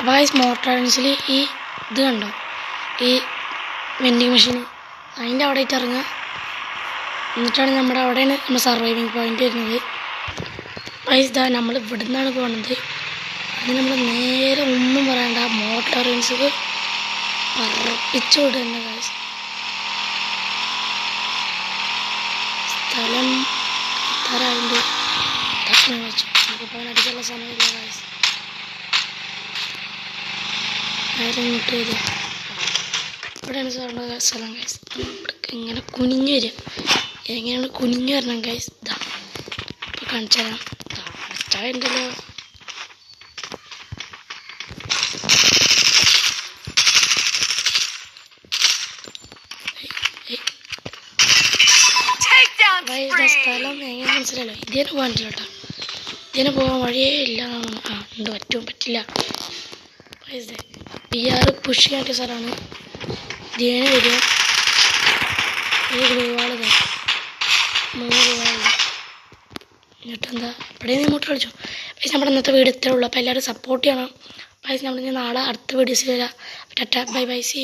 Guys മോട്ടോർസിൽ ഈ ഇത് കണ്ടോ, ഈ വെൻഡിങ് മെഷീൻ, അതിൻ്റെ അവിടെ ആയിട്ട് ഇറങ്ങുക. എന്നിട്ടാണ് നമ്മുടെ അവിടെയാണ് നമ്മൾ സർവൈവിങ് പോയിന്റ് വരുന്നത്. ഗൈസ് ഇതാ നമ്മൾ ഇവിടെ നിന്നാണ് പോകുന്നത്. അതിന് നമ്മൾ നേരെ ഒന്നും പറയണ്ട, മോട്ടോർസ് പറപ്പിച്ചു വിടുക ഗൈസ്. സ്ഥലം എത്താറായിട്ട് വെച്ചു, നമുക്കിപ്പോൾ അവൻ അടിച്ചുള്ള സമയമില്ല ഗൈസ്. നേരെ ഇങ്ങോട്ട് വരിക, ഇവിടെയാണ് സാറിൻ്റെ സ്ഥലം ഗൈസ്. ഇവിടേക്ക് ഇങ്ങനെ കുനിഞ്ഞു വരിക, എങ്ങനെയാണ് കുനിഞ്ഞു വരണം ഗൈസ്. ഇതാ ഇപ്പോൾ കാണിച്ചു തരാം. ഉണ്ടല്ലോ, സ്ഥലം എങ്ങനെ മനസ്സിലല്ലോ. ഇതിന് പോകാൻ പറ്റില്ല കേട്ടോ, ഇതിന് പോകാൻ വഴിയേ ഇല്ല. ഉണ്ട്, പറ്റില്ല. PR പുഷ് ചെയ്യാൻ പറ്റിയ സ്ഥലമാണ്. ഇതിനെ വരിക, ഈ ഗ്ലൂവാളിത് 3 ഗ്ലൂവാളിത്. എന്നിട്ടെന്താ ഇവിടെ മുട്ട കളിച്ചു. പൈസ നമ്മുടെ ഇന്നത്തെ വീഡിയോ ഇത്രേ ഉള്ളൂ. അപ്പോൾ എല്ലാവരും സപ്പോർട്ട് ചെയ്യണം. പൈസ നമ്മളിനി നാളെ അടുത്ത വീഡിയോസിൽ വരാം. Tata, bye bye, C.